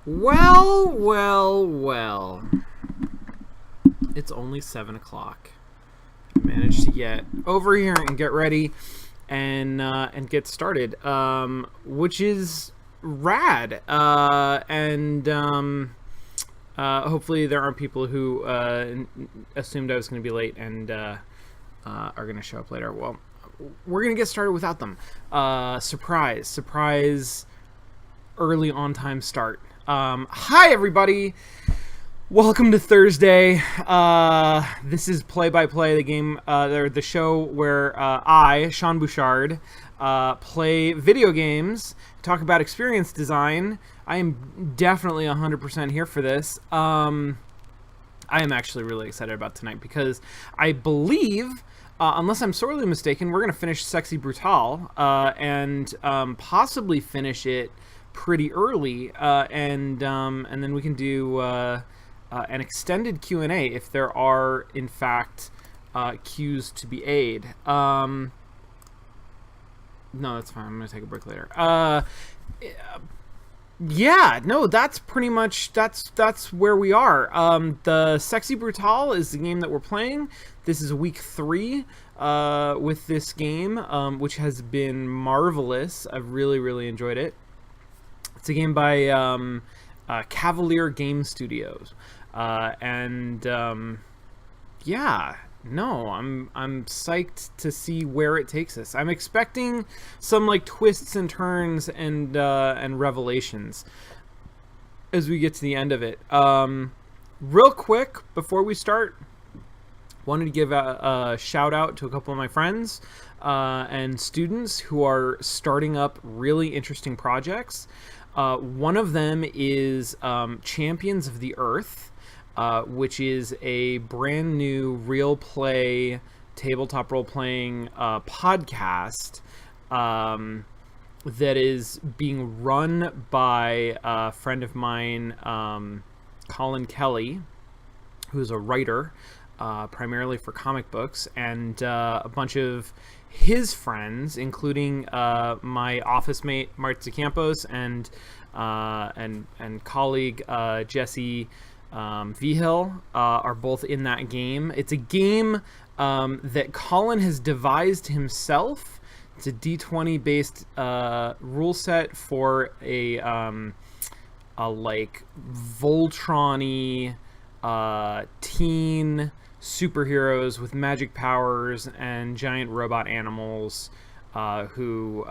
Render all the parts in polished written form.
Well, well, well. It's only 7 o'clock. I managed to get over here and get ready and get started, which is rad. Hopefully there aren't people who assumed I was going to be late and are going to show up later. Well, we're going to get started without them. Surprise, early on time start. Hi, everybody. Welcome to Thursday. This is Play by Play, the game, the show where I, Sean Bouchard, play video games, talk about experience design. I am definitely 100% here for this. I am actually really excited about tonight because I believe, unless I'm sorely mistaken, we're going to finish Sexy Brutale and possibly finish it pretty early, and then we can do an extended Q&A if there are, in fact, cues to be aid. No, that's fine. I'm going to take a break later. Yeah, no, that's pretty much, that's where we are. The Sexy Brutale is the game that we're playing. This is week 3 with this game, which has been marvelous. I've really, really enjoyed it. It's a game by Cavalier Game Studios. Yeah, no, I'm psyched to see where it takes us. I'm expecting some like twists and turns and revelations as we get to the end of it. Real quick before we start, wanted to give a shout out to a couple of my friends and students who are starting up really interesting projects. One of them is Champions of the Earth, which is a brand new real play tabletop role-playing podcast that is being run by a friend of mine, Colin Kelly, who's a writer primarily for comic books, and a bunch of his friends, including my office mate Marta Campos and colleague Jesse Vigil, are both in that game. It's a game that Colin has devised himself. It's a D20 based rule set for a like Voltron-y teen superheroes with magic powers and giant robot animals who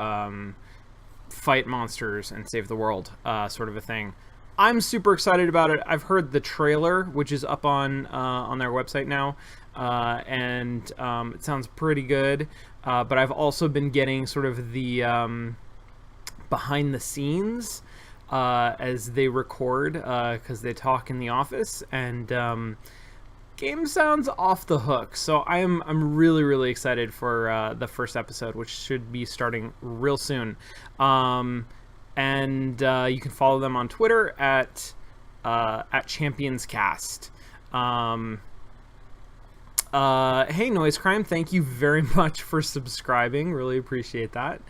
fight monsters and save the world, sort of a thing. I'm super excited about it. I've heard the trailer, which is up on their website now, and it sounds pretty good. But I've also been getting sort of the behind the scenes as they record, because they talk in the office, and game sounds off the hook. So I'm really, really excited for the first episode, which should be starting real soon. And you can follow them on Twitter at ChampionsCast. Hey, Noise Crime, thank you very much for subscribing. Really appreciate that.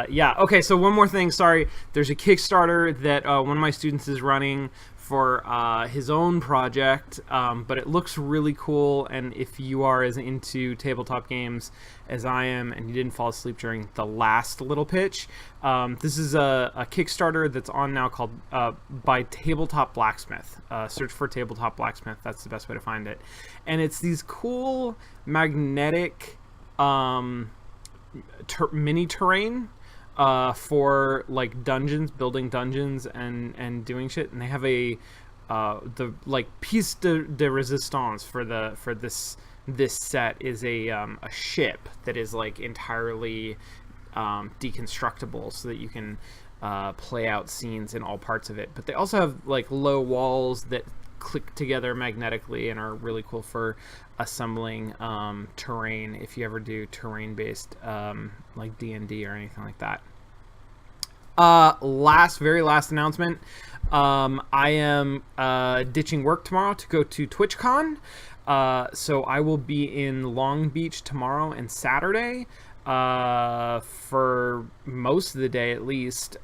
Yeah, okay, so one more thing. Sorry, there's a Kickstarter that one of my students is running for his own project, but it looks really cool, and if you are as into tabletop games as I am and you didn't fall asleep during the last little pitch, this is a Kickstarter that's on now called by Tabletop Blacksmith. Search for Tabletop Blacksmith, that's the best way to find it. And it's these cool magnetic mini terrain for like dungeons, building dungeons and doing shit, and they have a the like piece de resistance for this set is a ship that is like entirely deconstructible, so that you can play out scenes in all parts of it. But they also have like low walls that click together magnetically and are really cool for assembling terrain if you ever do terrain based like D&D or anything like that. Very last announcement. I am ditching work tomorrow to go to TwitchCon. So I will be in Long Beach tomorrow and Saturday. for most of the day at least.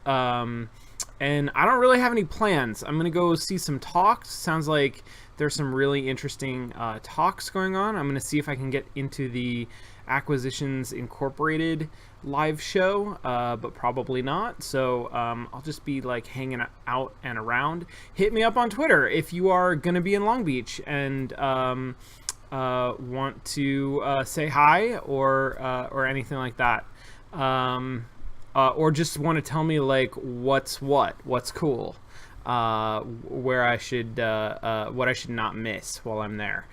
And I don't really have any plans. I'm gonna go see some talks. Sounds like there's some really interesting talks going on. I'm gonna see if I can get into the Acquisitions Incorporated live show, but probably not. So I'll just be like hanging out and around. Hit me up on Twitter if you are gonna be in Long Beach and want to say hi or anything like that. Or just want to tell me like what's cool, where I should what I should not miss while I'm there.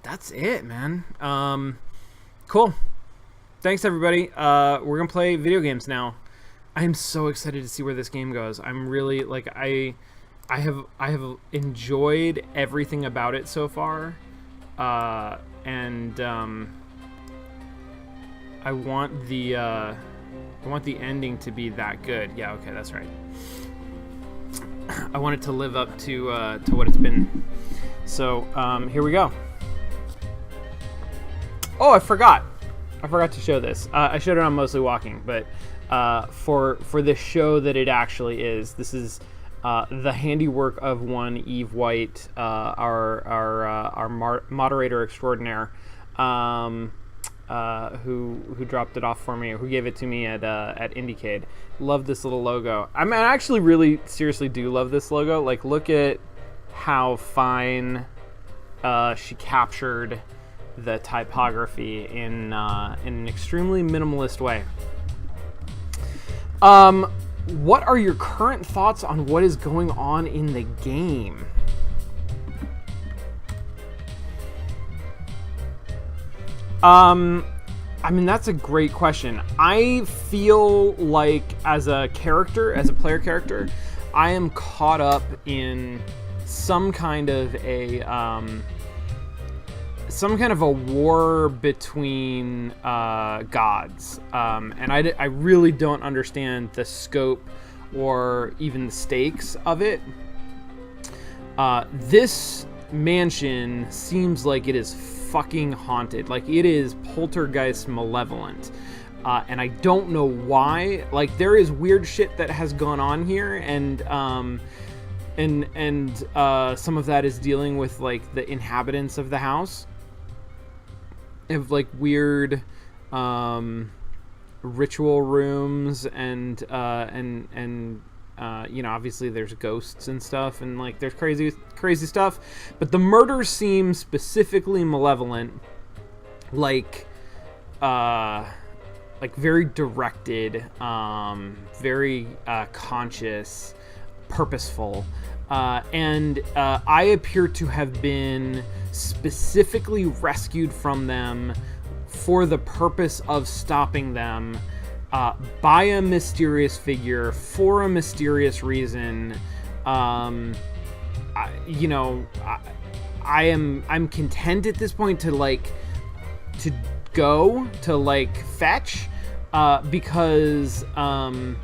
That's it, man. Cool. Thanks everybody. We're gonna play video games now. I am so excited to see where this game goes. I'm really like I have enjoyed everything about it so far, and I want the ending to be that good. Yeah, okay, that's right. I want it to live up to what it's been. So here we go. Oh, I forgot to show this. I showed it on Mostly Walking, but for the show that it actually is, this is the handiwork of one Eve White, our moderator extraordinaire. Who dropped it off for me, or who gave it to me at Indiecade. Love this little logo. I mean, I actually really seriously do love this logo. Like, look at how fine she captured the typography in an extremely minimalist way. What are your current thoughts on what is going on in the game? I mean, that's a great question. I feel like as a player character, I am caught up in some kind of a war between gods, and I really don't understand the scope or even the stakes of it. This mansion seems like it is fucking haunted. Like, it is poltergeist malevolent, and I don't know why. Like, there is weird shit that has gone on here, and some of that is dealing with like the inhabitants of the house. Have like weird ritual rooms, and you know, obviously there's ghosts and stuff, and like there's crazy stuff, but the murders seem specifically malevolent, like very directed, very conscious, purposeful, and I appear to have been specifically rescued from them for the purpose of stopping them, by a mysterious figure for a mysterious reason. I'm content at this point to go to fetch, because I'm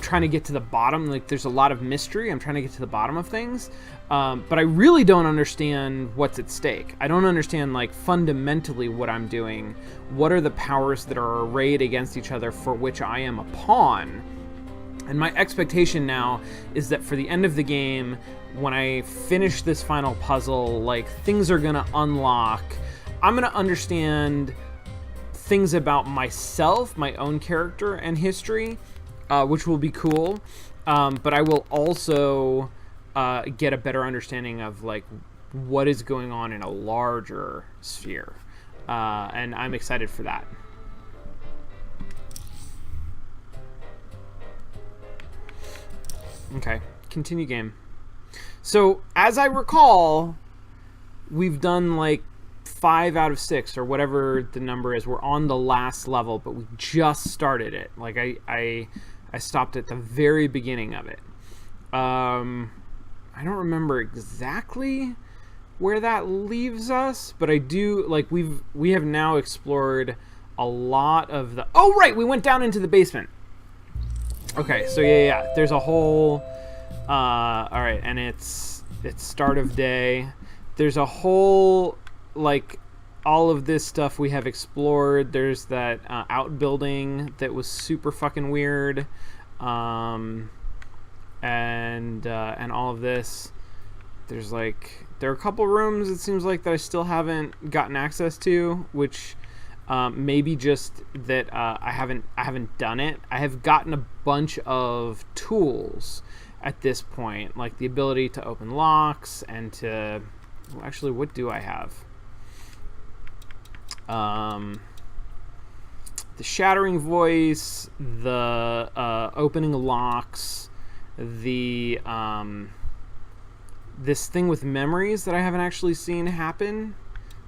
trying to get to the bottom. Like, there's a lot of mystery. I'm trying to get to the bottom of things. But I really don't understand what's at stake. I don't understand, fundamentally what I'm doing. What are the powers that are arrayed against each other for which I am a pawn? And my expectation now is that for the end of the game, when I finish this final puzzle, things are going to unlock. I'm going to understand things about myself, my own character and history, which will be cool. But I will also get a better understanding of what is going on in a larger sphere, and I'm excited for that. Okay, continue game. So as I recall, we've done 5 out of 6 or whatever the number is. We're on the last level, but we just started it. I stopped at the very beginning of it. I don't remember exactly where that leaves us, but I do we have now explored a lot of the. Oh right, we went down into the basement. Okay, so yeah. There's a whole. All right, and it's start of day. There's a whole all of this stuff we have explored. There's that outbuilding that was super fucking weird, and all of this. There are a couple rooms it seems like that I still haven't gotten access to, which maybe just that I haven't done it. I have gotten a bunch of tools at this point, like the ability to open locks and to... Well, actually, what do I have? The shattering voice, the opening locks, the this thing with memories that I haven't actually seen happen.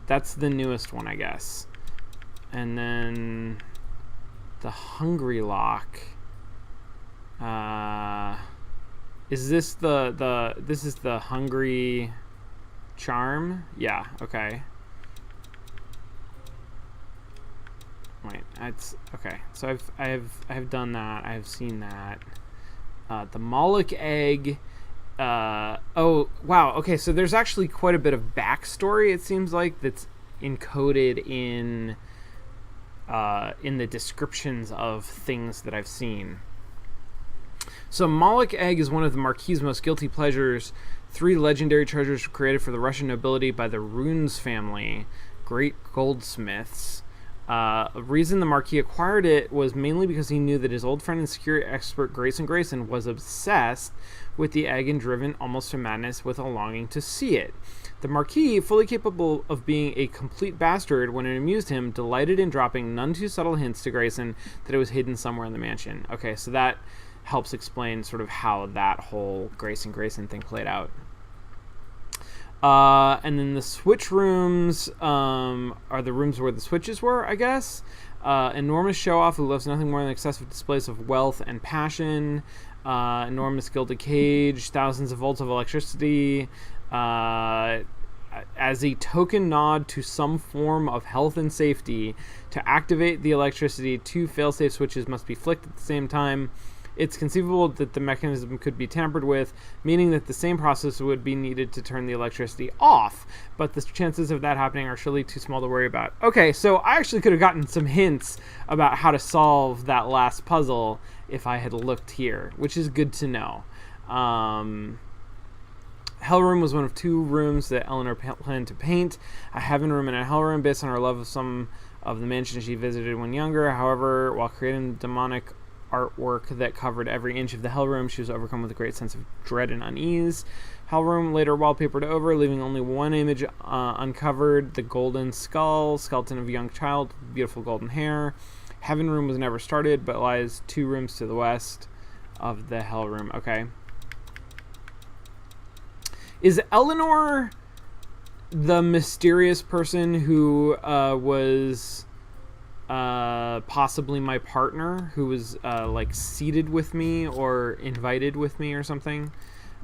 That's the newest one, I guess. And then the hungry lock. Is this this is the hungry charm? Yeah, okay. Wait, that's okay. So I have done that. I have seen that. The Moloch egg. Oh wow. Okay, so there's actually quite a bit of backstory. It seems like that's encoded in the descriptions of things that I've seen. So Moloch egg is one of the Marquis's most guilty pleasures. 3 legendary treasures were created for the Russian nobility by the Runes family, great goldsmiths. The reason the Marquis acquired it was mainly because he knew that his old friend and security expert Grayson was obsessed with the egg and driven almost to madness with a longing to see it. The Marquis, fully capable of being a complete bastard when it amused him, delighted in dropping none too subtle hints to Grayson that it was hidden somewhere in the mansion. Okay, so that helps explain sort of how that whole Grayson thing played out. And then the switch rooms are the rooms where the switches were, I guess. Enormous show-off who loves nothing more than excessive displays of wealth and passion. Enormous gilded cage, thousands of volts of electricity. As a token nod to some form of health and safety, to activate the electricity, 2 failsafe switches must be flicked at the same time. It's conceivable that the mechanism could be tampered with, meaning that the same process would be needed to turn the electricity off, but the chances of that happening are surely too small to worry about. Okay, so I actually could have gotten some hints about how to solve that last puzzle if I had looked here, which is good to know. Hell Room was one of 2 rooms that Eleanor planned to paint. A heaven room and a hell room based on her love of some of the mansions she visited when younger. However, while creating demonic artwork that covered every inch of the hell room, she was overcome with a great sense of dread and unease. Hell room later wallpapered over, leaving only one image uncovered: the golden skull, skeleton of a young child with beautiful golden hair. Heaven room was never started, but lies 2 rooms to the west of the hell room. Okay. Is Eleanor the mysterious person who was possibly my partner, who was like seated with me or invited with me or something?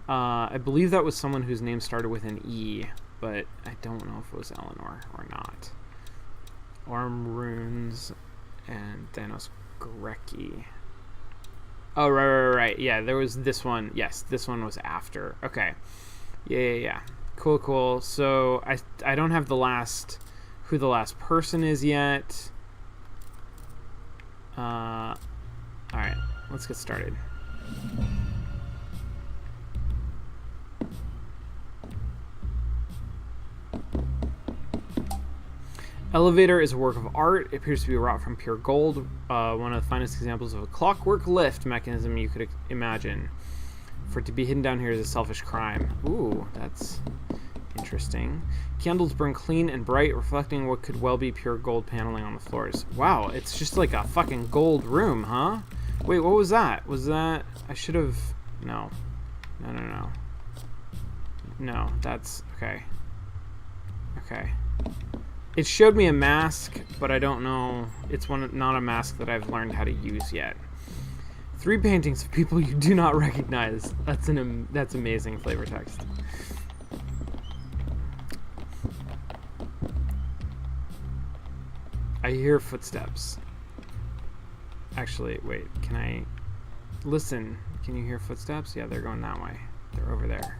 I believe that was someone whose name started with an E, but I don't know if it was Eleanor or not. Orm Runes and Danos Grecki. Oh, right. Yeah, there was this one. Yes, this one was after. Okay. Yeah. Cool. So I don't have who the last person is yet. Alright, let's get started. Elevator is a work of art. It appears to be wrought from pure gold. One of the finest examples of a clockwork lift mechanism you could imagine. For it to be hidden down here is a selfish crime. Ooh, that's interesting. Candles burn clean and bright, reflecting what could well be pure gold paneling on the floors. Wow, it's just like a fucking gold room, huh? Wait, what was that? Was that... I should have... No. No, that's... Okay. It showed me a mask, but I don't know... It's not a mask that I've learned how to use yet. 3 paintings of people you do not recognize. That's amazing flavor text. I hear footsteps. Actually, wait, can I... Listen, can you hear footsteps? Yeah, they're going that way. They're over there.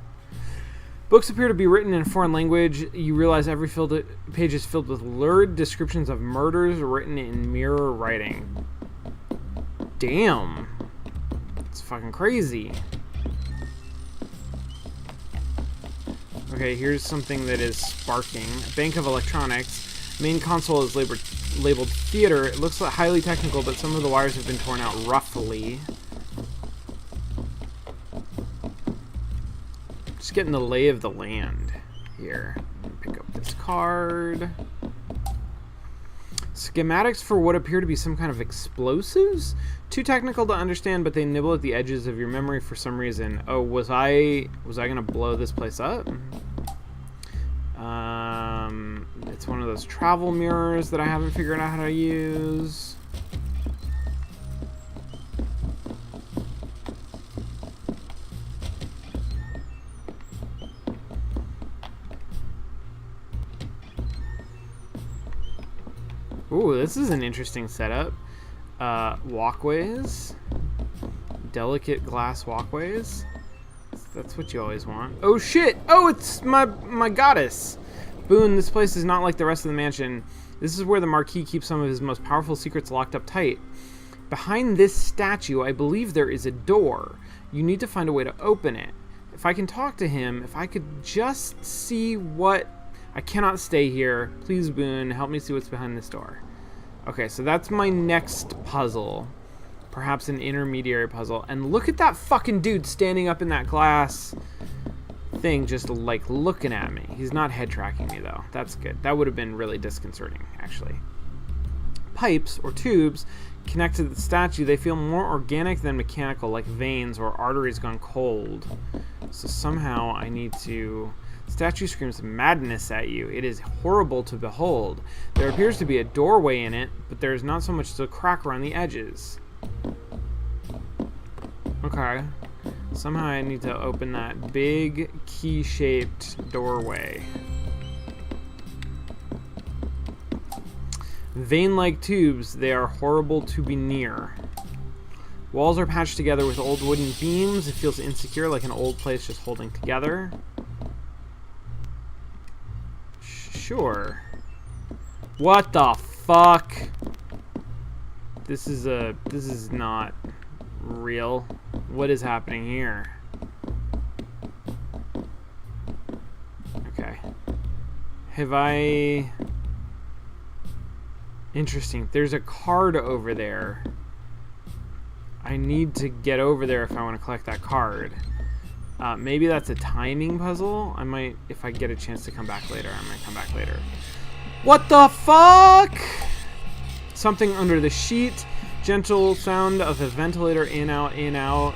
Books appear to be written in a foreign language. You realize every page is filled with lurid descriptions of murders written in mirror writing. Damn. It's fucking crazy. Okay, here's something that is sparking. Bank of Electronics. Main console is labeled theater. It looks like highly technical, but some of the wires have been torn out roughly. Just getting the lay of the land here. Pick up this card. Schematics for what appear to be some kind of explosives? Too technical to understand, but they nibble at the edges of your memory for some reason. Oh, was I gonna blow this place up? It's one of those travel mirrors that I haven't figured out how to use. Ooh, this is an interesting setup. Walkways. Delicate glass walkways. That's what you always want. Oh shit! Oh, it's my goddess! Boone, this place is not like the rest of the mansion. This is where the Marquis keeps some of his most powerful secrets locked up tight. Behind this statue, I believe there is a door. You need to find a way to open it. If I can talk to him, if I could just see what... I cannot stay here. Please, Boone, help me see what's behind this door. Okay, so that's my next puzzle. Perhaps an intermediary puzzle. And look at that fucking dude standing up in that glass thing, just like looking at me. He's not head tracking me though. That's good. That would have been really disconcerting, actually. Pipes or tubes connect to the statue. They feel more organic than mechanical, like veins or arteries gone cold. So somehow I need to... Statue screams madness at you. It is horrible to behold. There appears to be a doorway in it, but there is not so much as a crack around the edges. Okay. Somehow I need to open that big key-shaped doorway. Vein-like tubes, they are horrible to be near. Walls are patched together with old wooden beams. It feels insecure, like an old place just holding together. Sure. What the fuck? This is not real. What is happening here? Okay. Have I... Interesting. There's a card over there. I need to get over there if I want to collect that card. Maybe that's a timing puzzle. I might, if I get a chance to come back later, I might come back later. What the fuck? Something under the sheet. Gentle sound of a ventilator, in, out, in, out.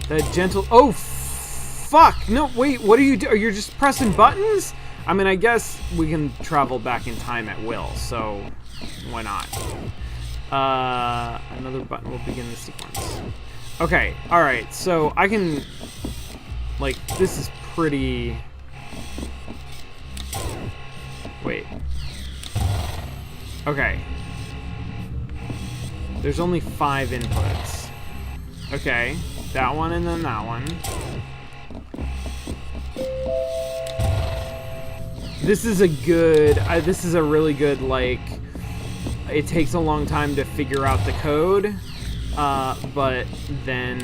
That gentle... Oh, fuck! No, wait, what are you doing? You're just pressing buttons? I mean, I guess we can travel back in time at will, so why not? Another button will begin the sequence. Okay, alright, so I can... Like, this is pretty... Wait. Okay. There's only 5 inputs. Okay, that one and then that one. This is a good... this is a really good, like... It takes a long time to figure out the code. But then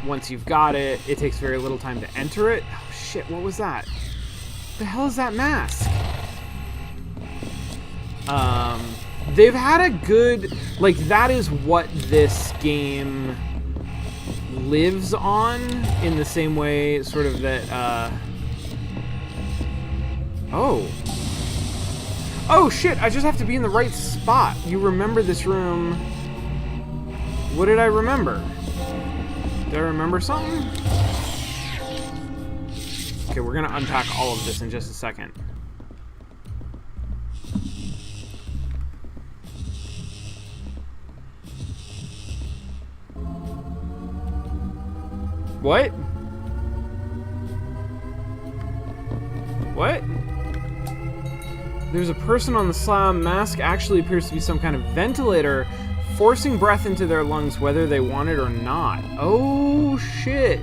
once you've got it, it takes very little time to enter it. Oh shit, what was that? What the hell is that mask? They've had a good, like, that is what this game lives on, in the same way sort of that, Oh shit, I just have to be in the right spot. You remember this room. What did I remember? Did I remember something? Okay, we're gonna unpack all of this in just a second. What? What? There's a person on the slab. Mask actually appears to be some kind of ventilator, forcing breath into their lungs whether they want it or not. Oh, shit.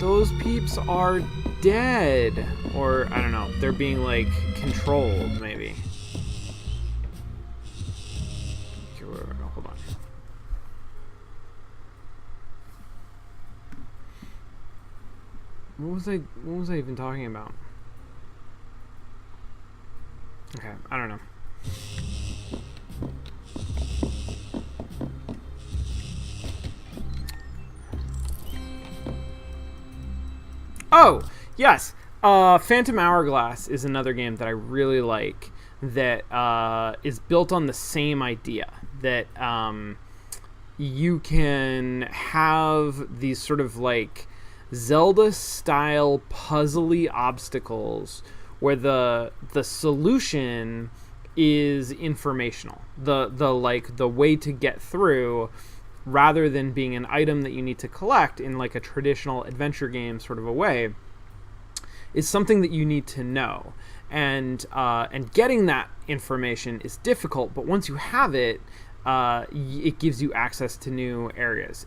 those peeps are dead. Or, I don't know, they're being, like, controlled, maybe. Okay, hold on. What was I even talking about? Okay, I don't know. Oh, yes. Phantom Hourglass is another game that I really like that is built on the same idea that you can have these sort of like Zelda-style puzzly obstacles where the solution is informational. The way to get through, rather than being an item that you need to collect in like a traditional adventure game sort of a way, is something that you need to know. And getting that information is difficult, but once you have it, it gives you access to new areas.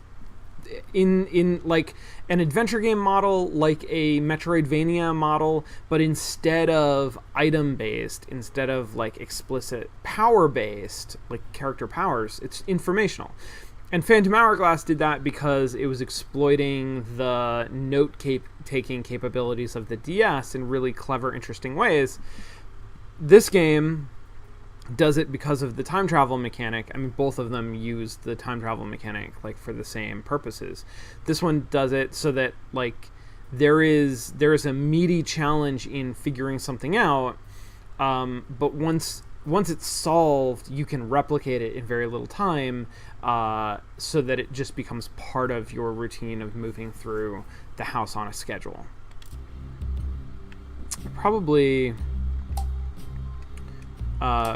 In like an adventure game model, like a Metroidvania model, but instead of item-based, instead of like explicit power-based, like character powers, it's informational. And Phantom Hourglass did that because it was exploiting the note-taking capabilities of the DS in really clever, interesting ways. This game does it because of the time travel mechanic. I mean, both of them use the time travel mechanic like for the same purposes. This one does it so that like there is a meaty challenge in figuring something out, but once it's solved, you can replicate it in very little time, so that it just becomes part of your routine of moving through the house on a schedule. Probably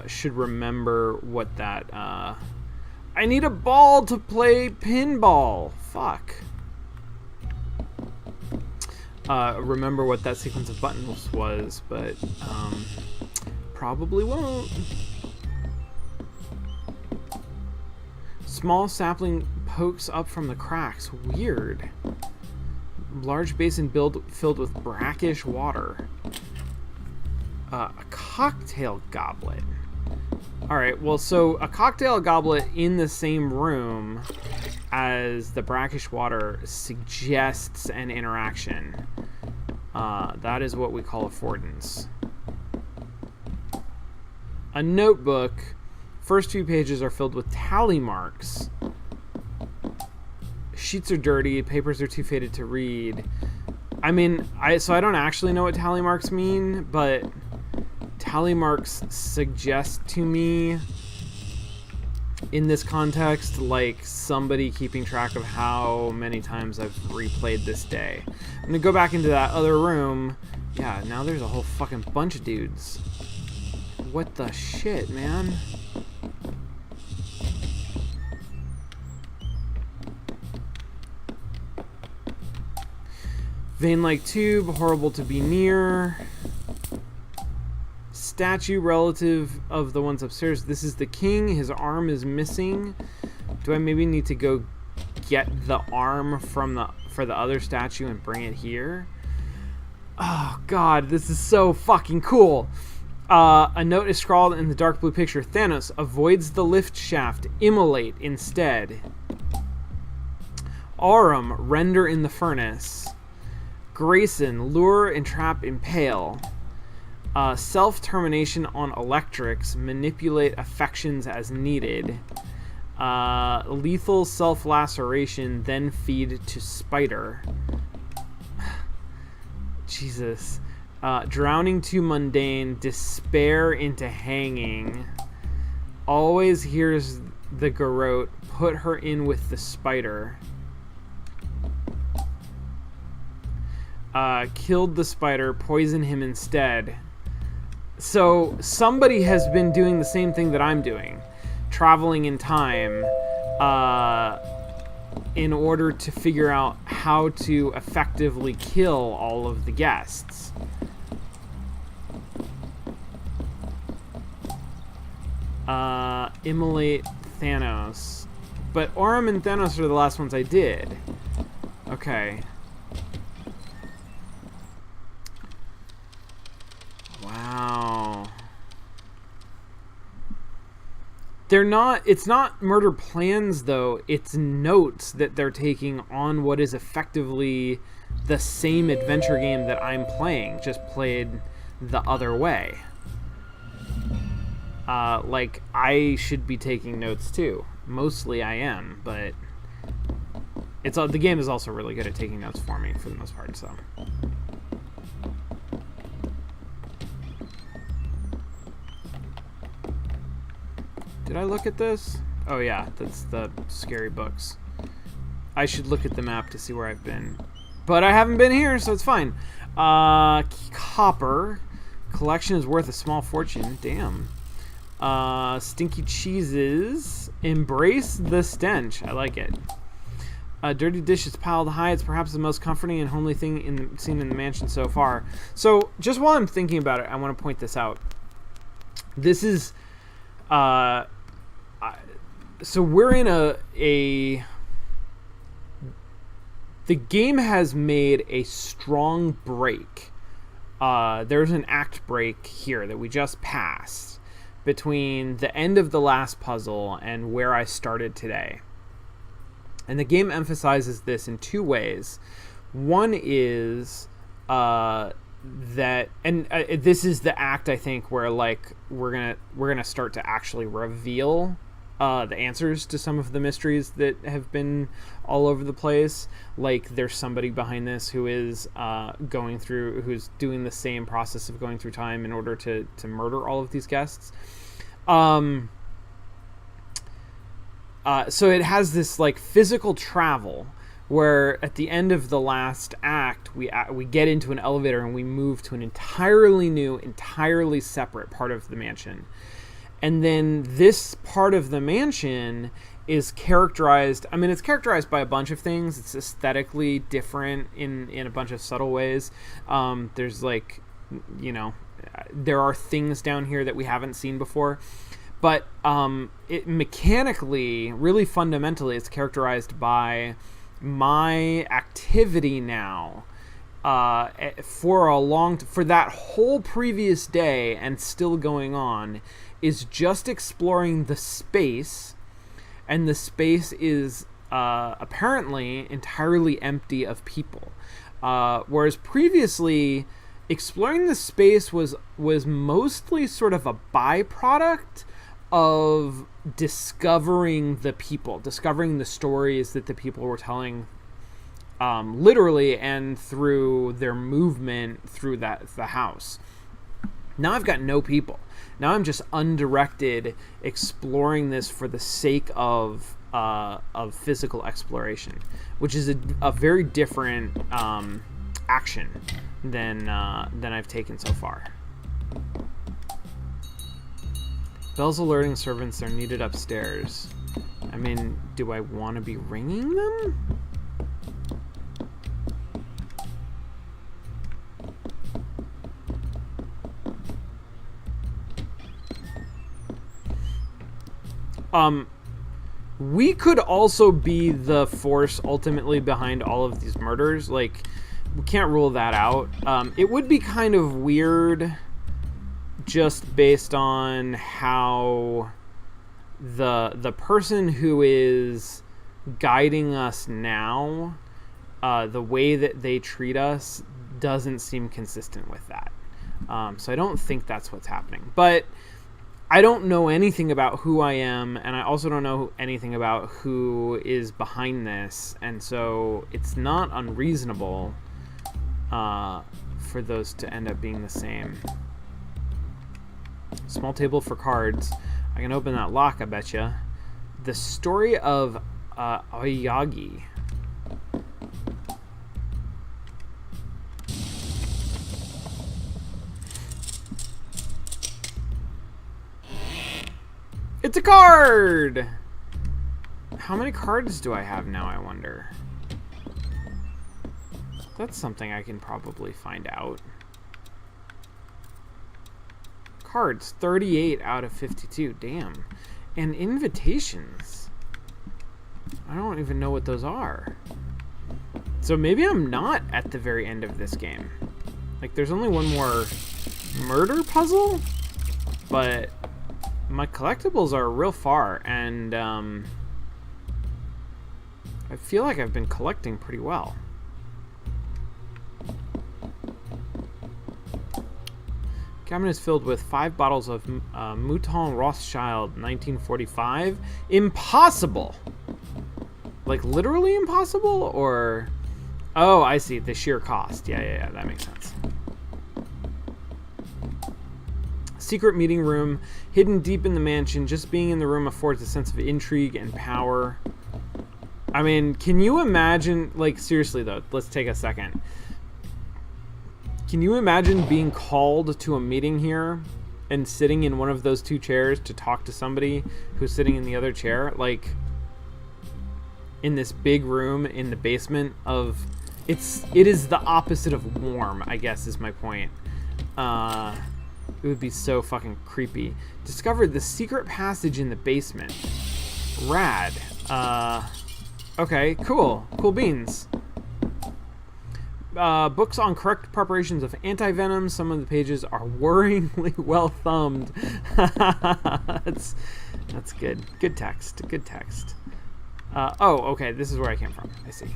should remember what that... I need a ball to play pinball. Fuck. Remember what that sequence of buttons was, but probably won't. Small sapling pokes up from the cracks. Weird. Large basin filled with brackish water. A cocktail goblet. Alright, well, so a cocktail goblet in the same room as the brackish water suggests an interaction. That is what we call affordance. A notebook. First 2 pages are filled with tally marks. Sheets are dirty. Papers are too faded to read. I mean, so I don't actually know what tally marks mean, but tally marks suggest to me, in this context, like somebody keeping track of how many times I've replayed this day. I'm gonna go back into that other room. Yeah, now there's a whole fucking bunch of dudes. What the shit, man? Vein-like tube, horrible to be near. Statue relative of the ones upstairs. This is the king. His arm is missing. Do I maybe need to go get the arm for the other statue and bring it here? Oh god, this is so fucking cool. A note is scrawled in the dark blue picture. Thanos avoids the lift shaft. Immolate instead. Aurum, render in the furnace. Grayson, lure, entrap, impale. Self-termination on electrics. Manipulate affections as needed. Lethal self-laceration, then feed to spider. Jesus. Drowning too mundane. Despair into hanging. Always hears the garrote. Put her in with the spider. Killed the spider. Poison him instead. So somebody has been doing the same thing that I'm doing. Traveling in time in order to figure out how to effectively kill all of the guests. Immolate Thanos. But Aurum and Thanos are the last ones I did. Okay. They're not, it's not murder plans though, it's notes that they're taking on what is effectively the same adventure game that I'm playing, just played the other way. Like, I should be taking notes too. Mostly I am, but the game is also really good at taking notes for me for the most part, so. Did I look at this? Oh yeah, that's the scary books. I should look at the map to see where I've been. But I haven't been here, so it's fine. Copper. Collection is worth a small fortune. Damn. Stinky cheeses. Embrace the stench. I like it. Dirty dishes piled high. It's perhaps the most comforting and homely thing seen in the mansion so far. So, just while I'm thinking about it, I want to point this out. This is... so we're in the game has made a strong break. There's an act break here that we just passed between the end of the last puzzle and where I started today. And the game emphasizes this in two ways. One is that, and this is the act, I think, where like we're gonna start to actually reveal the answers to some of the mysteries that have been all over the place. Like, there's somebody behind this who is who's doing the same process of going through time in order to murder all of these guests. So it has this like physical travel where at the end of the last act, we get into an elevator and we move to an entirely new, entirely separate part of the mansion. And then this part of the mansion is characterized... I mean, it's characterized by a bunch of things. It's aesthetically different in a bunch of subtle ways. There's like, you know, there are things down here that we haven't seen before. But it mechanically, really fundamentally, it's characterized by my activity now for that whole previous day and still going on is just exploring the space, and the space is apparently entirely empty of people. Whereas previously, exploring the space was mostly sort of a byproduct of discovering the people, discovering the stories that the people were telling, literally and through their movement through the house. Now I've got no people. Now I'm just undirected, exploring this for the sake of physical exploration, which is a very different action than I've taken so far. Bells alerting servants are needed upstairs. I mean, do I want to be ringing them? We could also be the force ultimately behind all of these murders. Like, we can't rule that out. It would be kind of weird just based on how the person who is guiding us now, the way that they treat us doesn't seem consistent with that. So I don't think that's what's happening. But I don't know anything about who I am, and I also don't know anything about who is behind this, and so it's not unreasonable for those to end up being the same. Small table for cards. I can open that lock, I betcha. The story of Oyagi. It's a card! How many cards do I have now, I wonder? That's something I can probably find out. Cards, 38 out of 52. Damn. And invitations. I don't even know what those are. So maybe I'm not at the very end of this game. Like, there's only one more murder puzzle? But My collectibles are real far, and I feel like I've been collecting pretty well. Cabinet is filled with 5 bottles of Mouton Rothschild 1945. Impossible! Like, literally impossible? Or... Oh, I see. The sheer cost. Yeah. That makes sense. Secret meeting room. Hidden deep in the mansion. Just being in the room affords a sense of intrigue and power. I mean, can you imagine... Like, seriously, though. Let's take a second. Can you imagine being called to a meeting here and sitting in one of those 2 chairs to talk to somebody who's sitting in the other chair? Like, in this big room in the basement of... It is the opposite of warm, I guess, is my point. It would be so fucking creepy. Discovered the secret passage in the basement. Rad. Okay, cool. Cool beans. Books on correct preparations of anti-venom. Some of the pages are worryingly well thumbed. That's good. Good text. Good text. Oh, okay. This is where I came from. I see.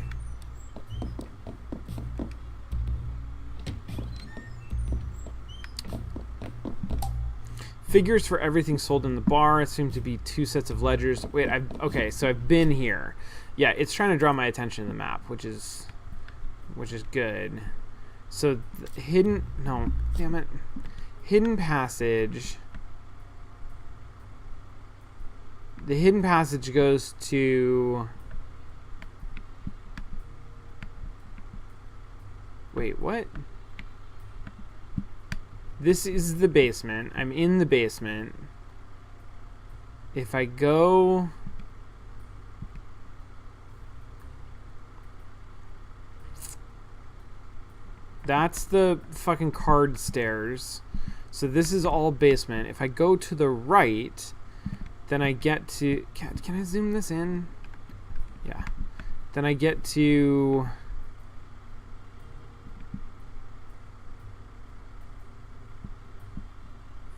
Figures for everything sold in the bar. It seemed to be 2 sets of ledgers. Wait, okay, so I've been here. Yeah, it's trying to draw my attention to the map, which is good. So hidden passage. The hidden passage goes to... Wait, what? This is the basement. I'm in the basement. If I go... That's the fucking card stairs. So this is all basement. If I go to the right, then I get to... Can I zoom this in? Yeah. Then I get to...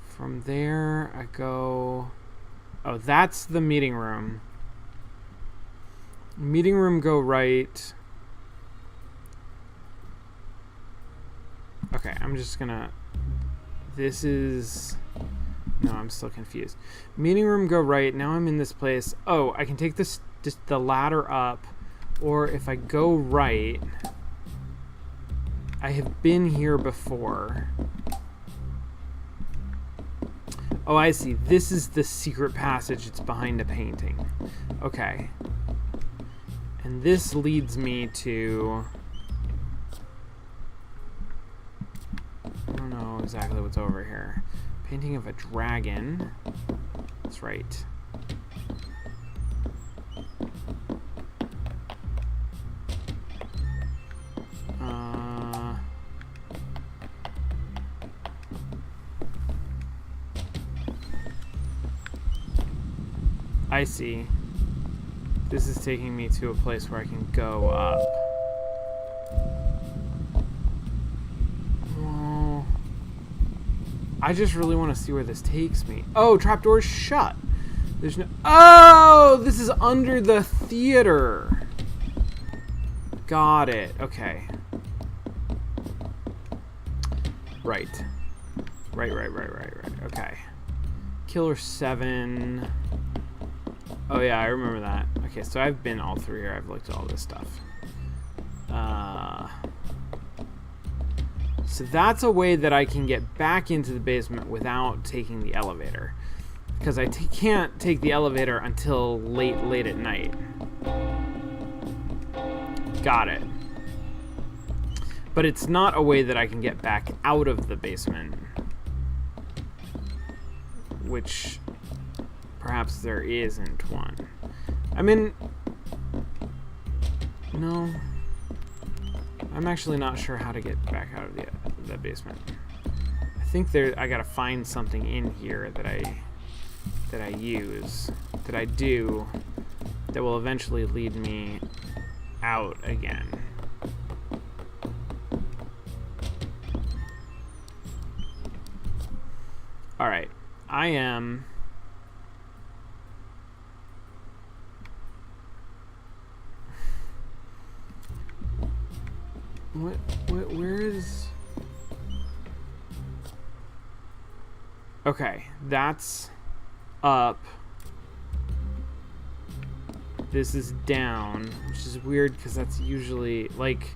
From there, I go... Oh, that's the meeting room. Meeting room, go right. Okay, I'm just gonna... This is... No, I'm still confused. Meeting room, go right. Now I'm in this place. Oh, I can take this just the ladder up. Or if I go right... I have been here before. Oh, I see. This is the secret passage. It's behind a painting. Okay. And this leads me to... I don't know exactly what's over here. Painting of a dragon. That's right. I see. This is taking me to a place where I can go up. Oh. I just really want to see where this takes me. Oh, trapdoor's shut. There's no... Oh! This is under the theater. Got it. Okay. Right. Right. Okay. Killer 7... Oh yeah, I remember that. Okay, so I've been all through here. I've looked at all this stuff. So that's a way that I can get back into the basement without taking the elevator. Because I can't take the elevator until late at night. Got it. But it's not a way that I can get back out of the basement. Which... Perhaps there isn't one. I mean... No. I'm actually not sure how to get back out of the basement. I think I gotta find something in here that I use, that I do, that will eventually lead me out again. Alright. I am... Where is... Okay, that's up. This is down, which is weird because that's usually, like...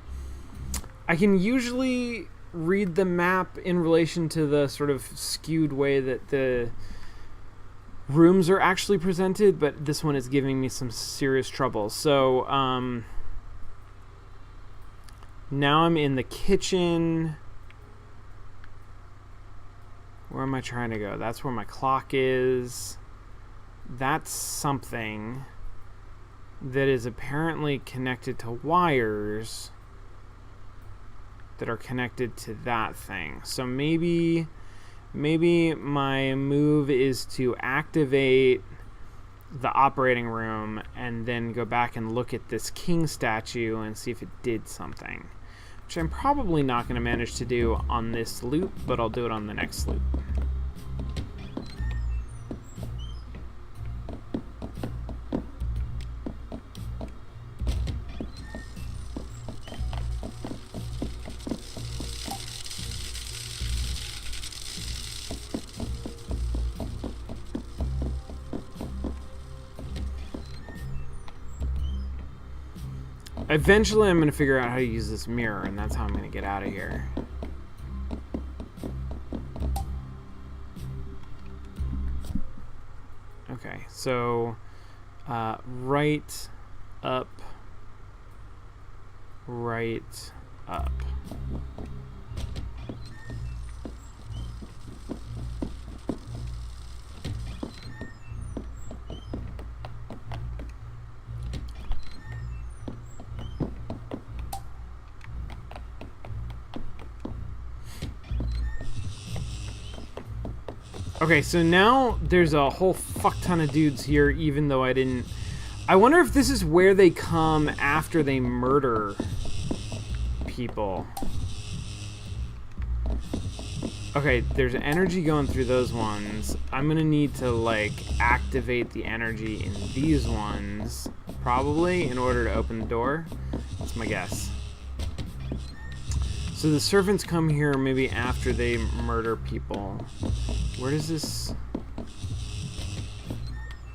I can usually read the map in relation to the sort of skewed way that the rooms are actually presented, but this one is giving me some serious trouble. So, now I'm in the kitchen. Where am I trying to go? That's where my clock is. That's something that is apparently connected to wires that are connected to that thing. So maybe my move is to activate the operating room and then go back and look at this king statue and see if it did something. Which I'm probably not going to manage to do on this loop, but I'll do it on the next loop. Eventually, I'm going to figure out how to use this mirror, and that's how I'm going to get out of here. Okay, so right, up, right, up. Okay, so now there's a whole fuck ton of dudes here, even though I didn't... I wonder if this is where they come after they murder people. Okay, there's energy going through those ones. I'm gonna need to, like, activate the energy in these ones, probably, in order to open the door. That's my guess. So the servants come here maybe after they murder people. Where does this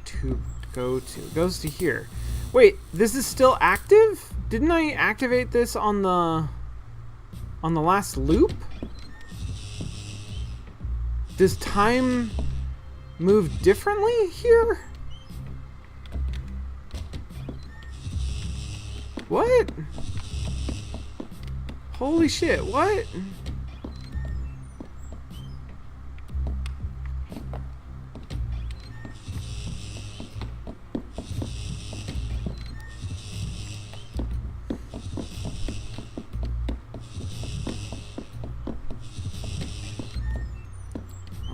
tube go to? It goes to here. Wait, this is still active? Didn't I activate this on the last loop? Does time move differently here? What? Holy shit, what?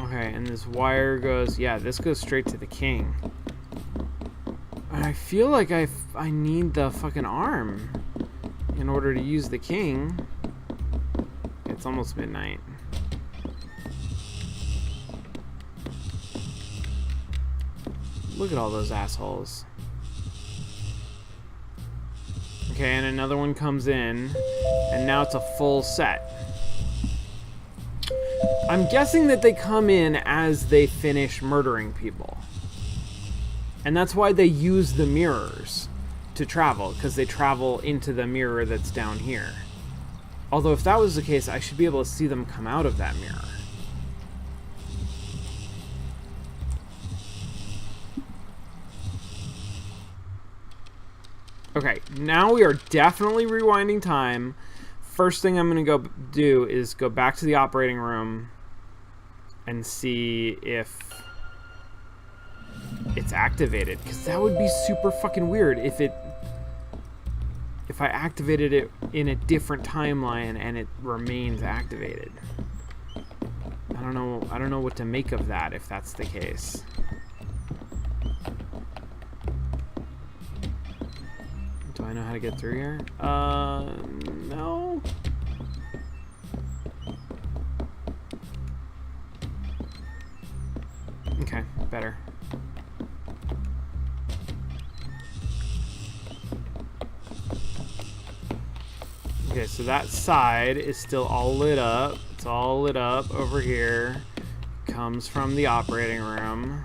Okay, and this wire goes... Yeah, this goes straight to the king. I feel like I need the fucking arm in order to use the king. It's almost midnight. Look at all those assholes. Okay, and another one comes in, and now it's a full set. I'm guessing that they come in as they finish murdering people. And that's why they use the mirrors to travel, because they travel into the mirror that's down here. Although if that was the case, I should be able to see them come out of that mirror. Okay, now we are definitely rewinding time. First thing I'm going to go do is go back to the operating room and see if it's activated, because that would be super fucking weird if I activated it in a different timeline and it remains activated. I don't know what to make of that if that's the case. Do I know how to get through here? No. Okay, better. Okay, so that side is still all lit up. It's all lit up over here. Comes from the operating room.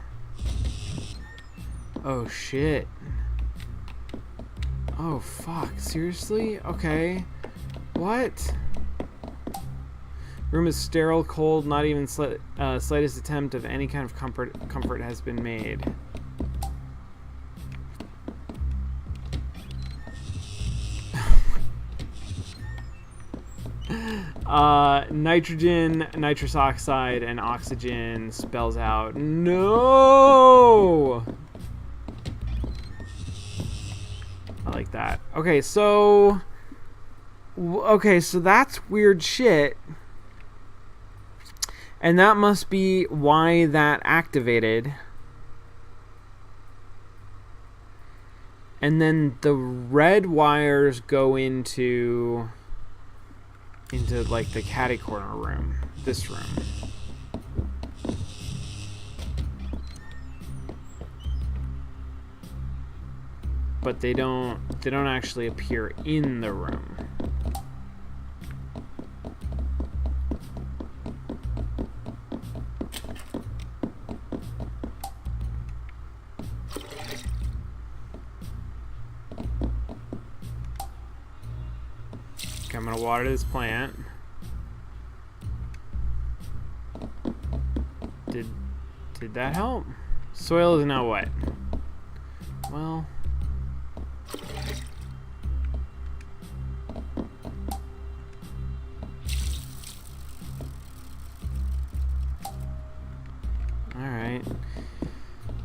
Oh, shit. Oh, fuck. Seriously? Okay. What? Room is sterile, cold, not even slightest attempt of any kind of comfort has been made. Nitrogen, nitrous oxide, and oxygen spells out no. I like that. Okay, so that's weird shit. And that must be why that activated. And then the red wires go into like the catty corner room. This room. But they don't actually appear in the room. Okay, I'm gonna water this plant. Did that help? Soil is now wet. Well, alright.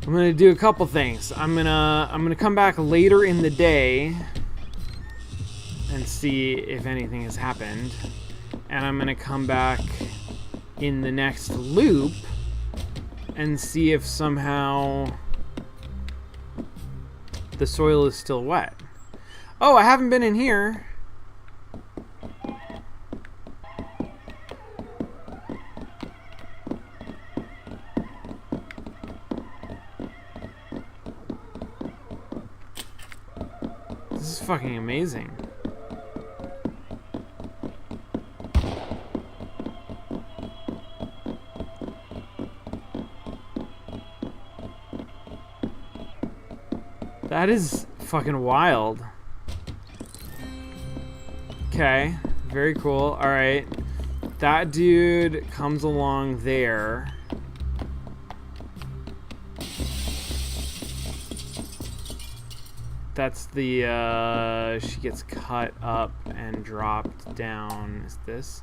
I'm gonna do a couple things. I'm gonna come back later in the day and see if anything has happened. And I'm gonna come back in the next loop and see if somehow the soil is still wet. Oh, I haven't been in here. This is fucking amazing. That is fucking wild. Okay, very cool. Alright. That dude comes along there. That's the, she gets cut up and dropped down. Is this?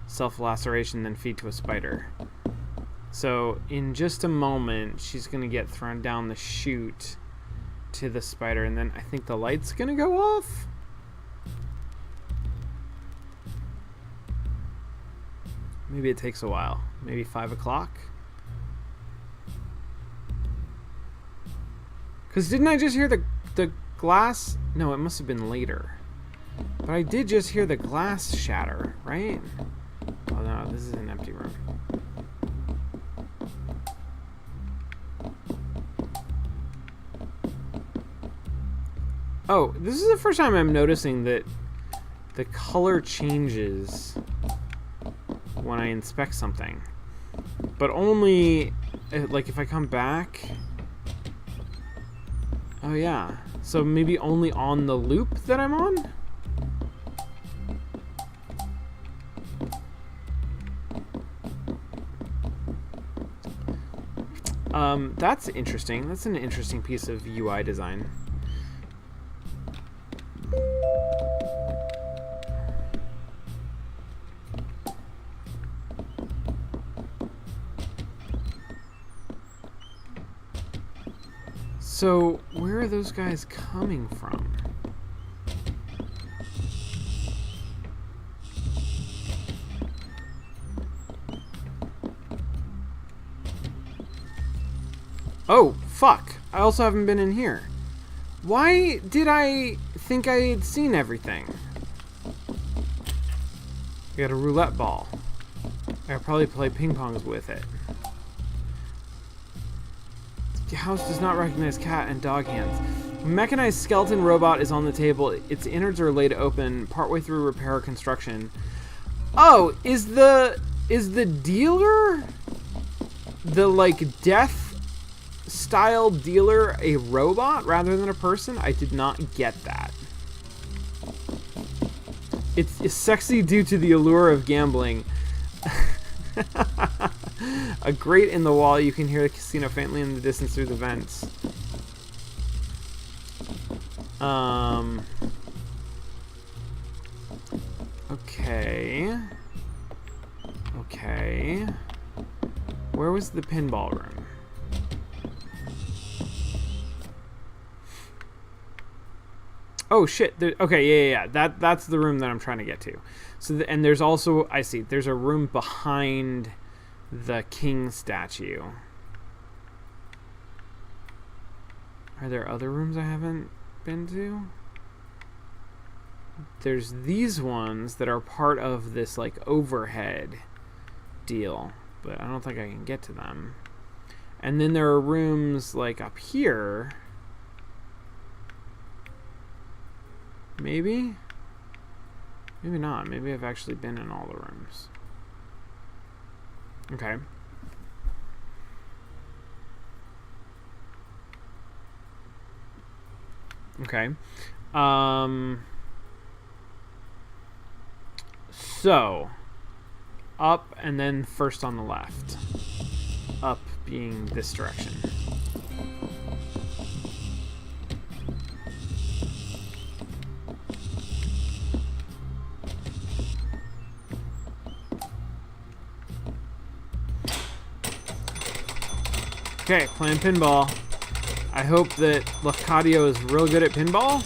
Self-laceration, then feed to a spider. So, in just a moment, she's gonna get thrown down the chute to the spider, and then I think the light's gonna go off. Maybe it takes a while. Maybe 5 o'clock. Because didn't I just hear the glass? No, it must have been later. But I did just hear the glass shatter, right? Oh no, this is an empty room. Oh, this is the first time I'm noticing that the color changes when I inspect something. But only, like, if I come back. Oh, yeah. So maybe only on the loop that I'm on? That's interesting. That's an interesting piece of UI design. So, where are those guys coming from? Oh, fuck. I also haven't been in here. Why did I think I had seen everything? I got a roulette ball. I could probably play ping pongs with it. The house does not recognize cat and dog hands. Mechanized skeleton robot is on the table. Its innards are laid open, partway through repair or construction. Oh, is the dealer, the like death style dealer, a robot rather than a person? I did not get that. It's sexy due to the allure of gambling. A grate in the wall. You can hear the casino faintly in the distance through the vents. Okay. Okay. Where was the pinball room? Oh shit. Okay, yeah. That's the room that I'm trying to get to. So and there's also, I see, there's a room behind the king statue. Are there other rooms I haven't been to? There's these ones that are part of this like overhead deal, but I don't think I can get to them. And then there are rooms like up here. Maybe? Maybe not. Maybe I've actually been in all the rooms. Okay. Okay. So, up and then first on the left. Up being this direction. Okay, playing pinball. I hope that Lafcadio is real good at pinball.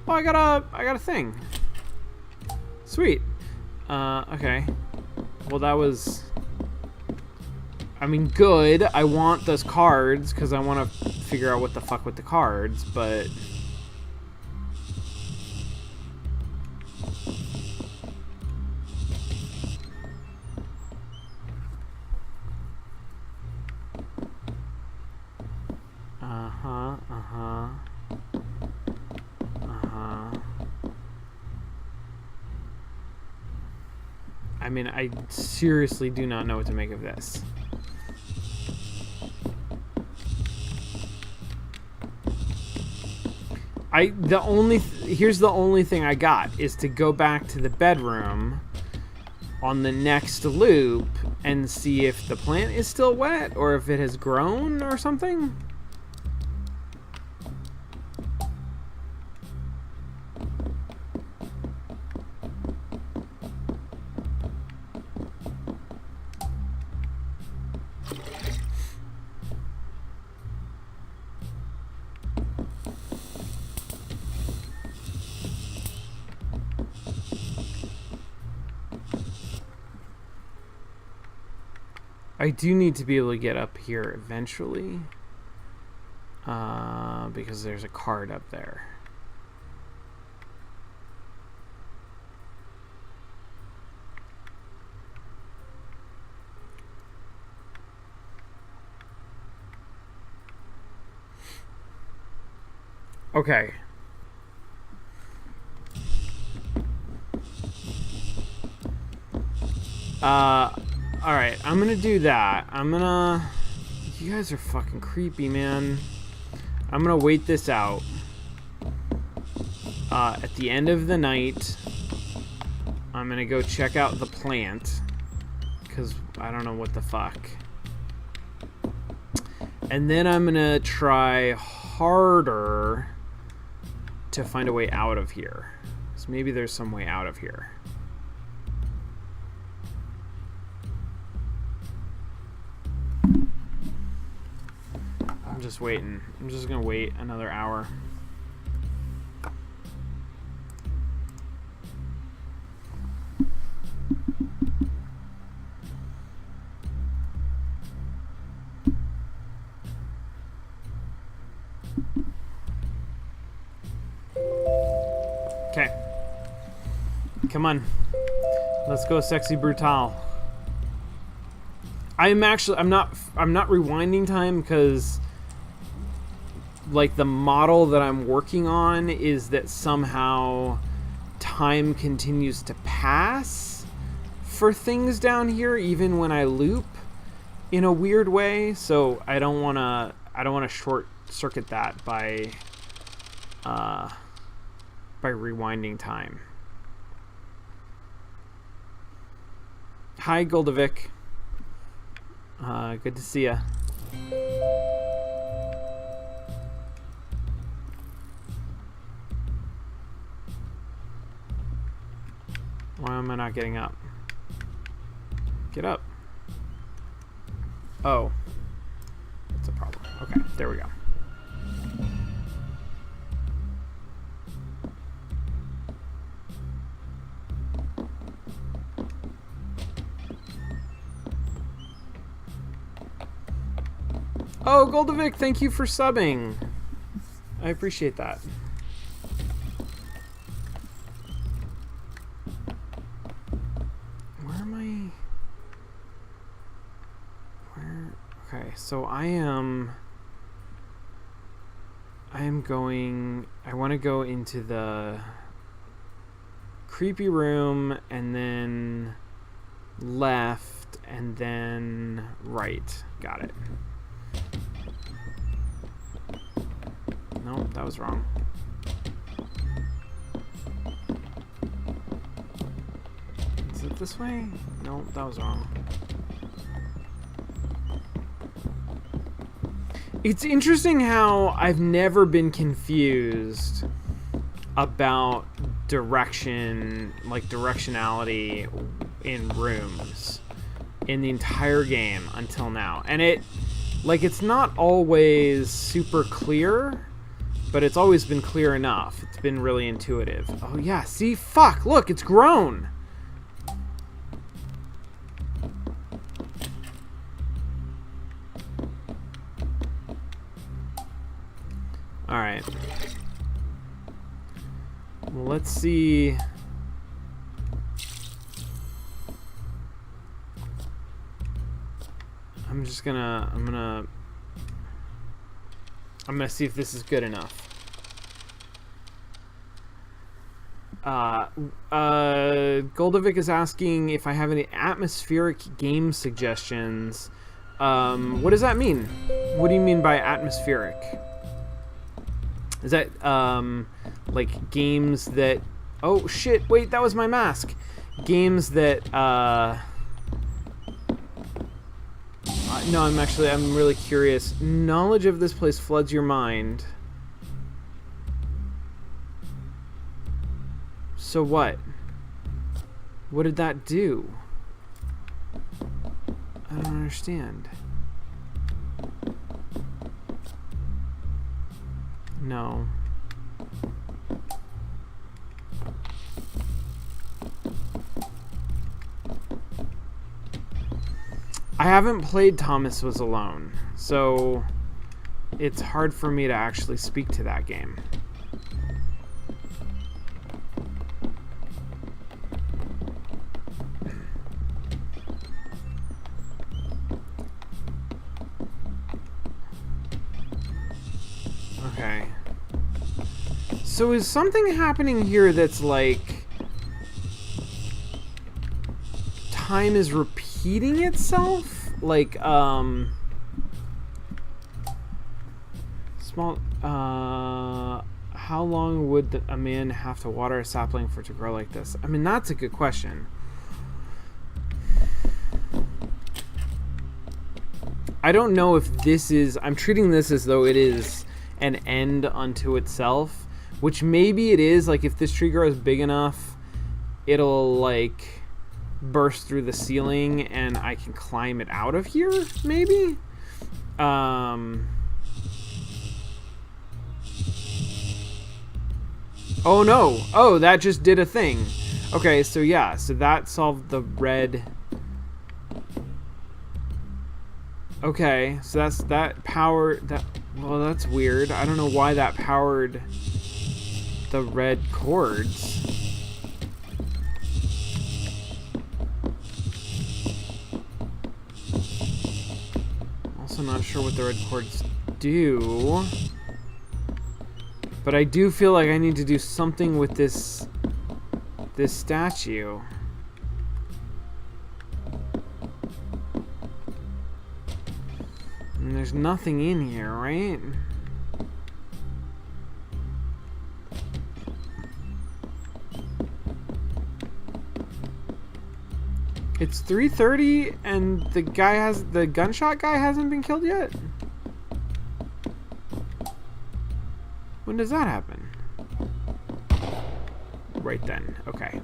Oh, I got a thing. Sweet. Okay. Well, that was, I mean, good. I want those cards because I want to figure out what the fuck with the cards, but I mean, I seriously do not know what to make of this. Here's the only thing I got is to go back to the bedroom on the next loop and see if the plant is still wet or if it has grown or something. I do need to be able to get up here eventually, because there's a card up there. Okay. Alright, I'm gonna do that. You guys are fucking creepy, man. I'm gonna wait this out. At the end of the night, I'm gonna go check out the plant. Because I don't know what the fuck. And then I'm gonna try harder to find a way out of here. So maybe there's some way out of here. I'm just waiting. I'm just gonna wait another hour. Okay. Come on. Let's go Sexy Brutale. I'm not rewinding time because like the model that I'm working on is that somehow time continues to pass for things down here even when I loop in a weird way. So I don't want to short circuit that by rewinding time. Hi, Goldovic. Good to see ya. Why am I not getting up? Get up. Oh. That's a problem. Okay, there we go. Oh, Goldovic, thank you for subbing. I appreciate that. Where am I? Where? Okay, so I am going, I want to go into the creepy room and then left and then right. Got it. No, that was wrong. Is it this way? No, that was wrong. It's interesting how I've never been confused about direction, like directionality in rooms in the entire game until now. And it's not always super clear, but it's always been clear enough. It's been really intuitive. Oh yeah, see? Fuck, look, it's grown! Alright. Well, let's see... I'm gonna see if this is good enough. Goldovic is asking if I have any atmospheric game suggestions. What does that mean? What do you mean by atmospheric? Is that, like games that... Oh, shit, wait, that was my mask. Games that, no, I'm really curious. Knowledge of this place floods your mind. So what? What did that do? I don't understand. No. I haven't played Thomas Was Alone, so it's hard for me to actually speak to that game. Okay. So is something happening here that's like time is repeating itself? Like, small, how long would a man have to water a sapling for it to grow like this? I mean, that's a good question. I don't know if this is, I'm treating this as though it is an end unto itself, which maybe it is. Like, if this tree grows big enough, it'll, like, burst through the ceiling and I can climb it out of here, maybe? Oh no! Oh, that just did a thing. Okay, so yeah, so that solved the red. Okay, so that power, well, that's weird. I don't know why that powered the red cords. Also not sure what the red cords do. But I do feel like I need to do something with this statue. And there's nothing in here, right? It's 3:30 and the gunshot guy hasn't been killed yet? When does that happen? Right then, okay.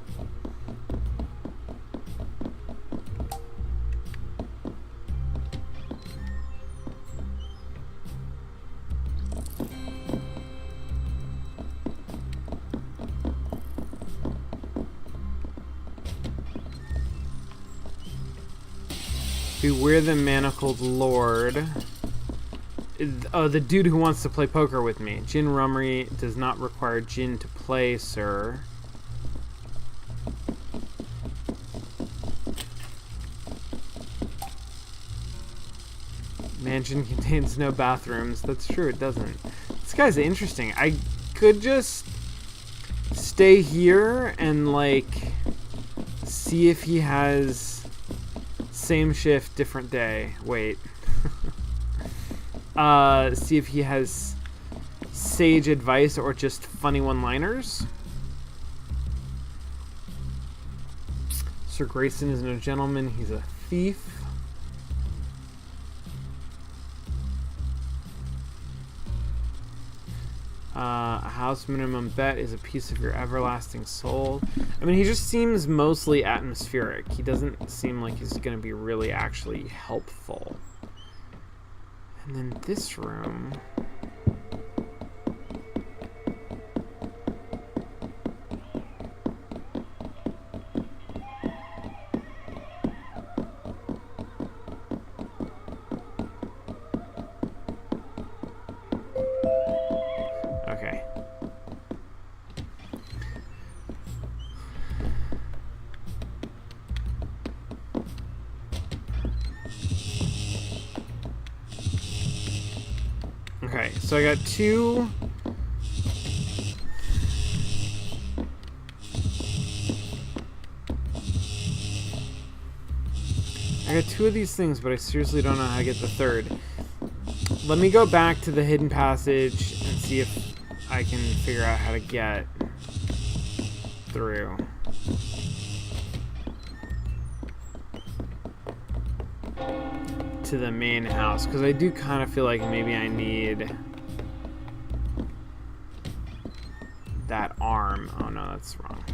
Beware the Manacled Lord. Oh, the dude who wants to play poker with me. Gin Rummery does not require gin to play, sir. Mansion contains no bathrooms. That's true, it doesn't. This guy's interesting. I could just stay here and, like, see if he has... Same shift, different day. Wait. See if he has sage advice or just funny one-liners. Sir Grayson is no gentleman. He's a thief. A house minimum bet is a piece of your everlasting soul. I mean, he just seems mostly atmospheric. He doesn't seem like he's going to be really actually helpful. And then this room... Okay. Okay, so I got two... I got two of these things, but I seriously don't know how to get the third. Let me go back to the hidden passage and see if I can figure out how to get through. To the main house, because I do kind of feel like maybe I need that arm. Oh no, that's wrong.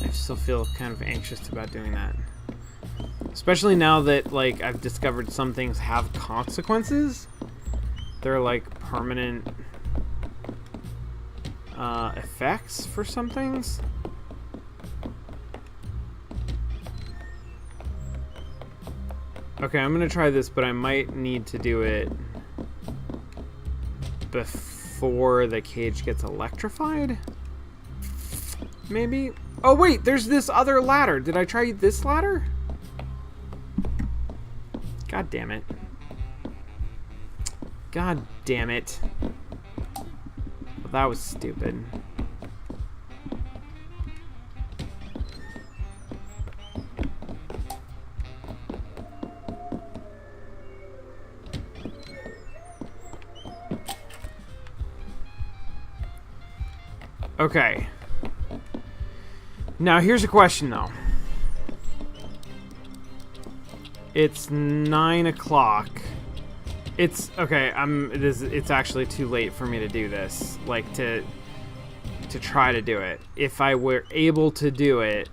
I still feel kind of anxious about doing that. Especially now that, like, I've discovered some things have consequences. They're, like, permanent effects for some things. Okay, I'm gonna try this, but I might need to do it before the cage gets electrified. Maybe? Oh, wait, there's this other ladder. Did I try this ladder? God damn it. God damn it. Well, that was stupid. Okay. Now, here's a question, though. It's 9 o'clock. It's okay. It's actually too late for me to do this. Like to try to do it. If I were able to do it,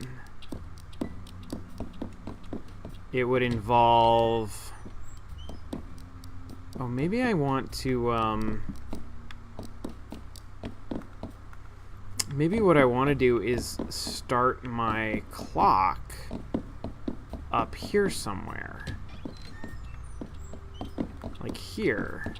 it would involve. Oh, maybe I want to. Maybe what I want to do is start my clock up here somewhere. Like here.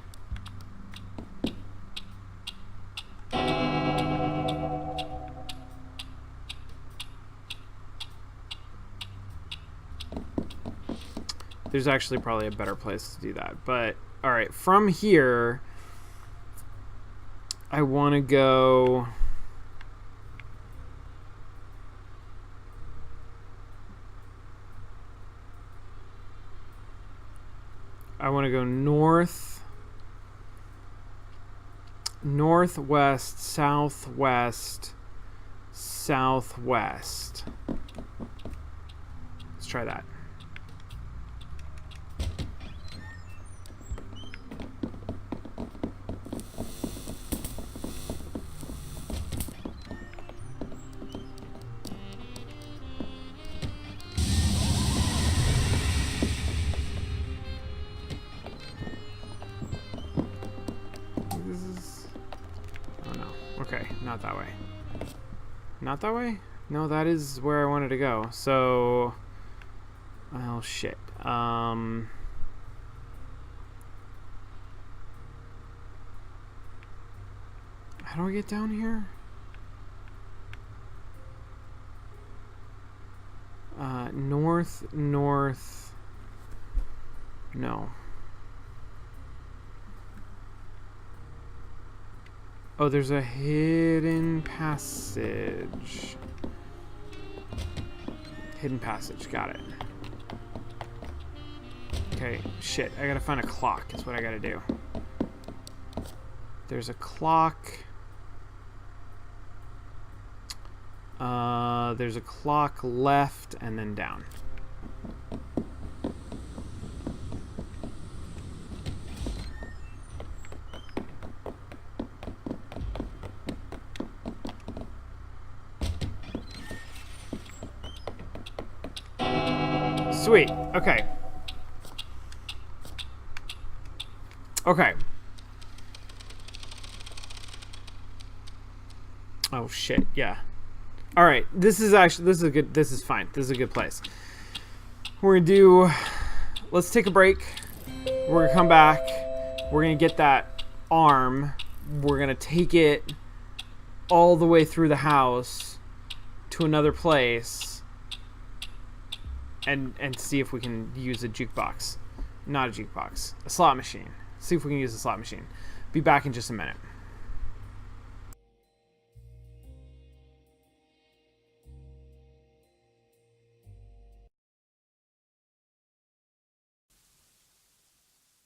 There's actually probably a better place to do that. But, alright, from here, I want to go... I want to go north, northwest, southwest, southwest. Let's try that. Okay, not that way. Not that way? No, that is where I wanted to go. So, well, shit. How do I get down here? North, north. No. Oh, there's a hidden passage. Hidden passage, got it. Okay, shit, I gotta find a clock, is what I gotta do. There's a clock. There's a clock left and then down. Sweet. Okay. Okay. Oh shit. Yeah. All right. This is good. This is fine. This is a good place. We're gonna do. Let's take a break. We're gonna come back. We're gonna get that arm. We're gonna take it all the way through the house to another place. And see if we can use a jukebox. Not a jukebox. A slot machine. See if we can use a slot machine. Be back in just a minute.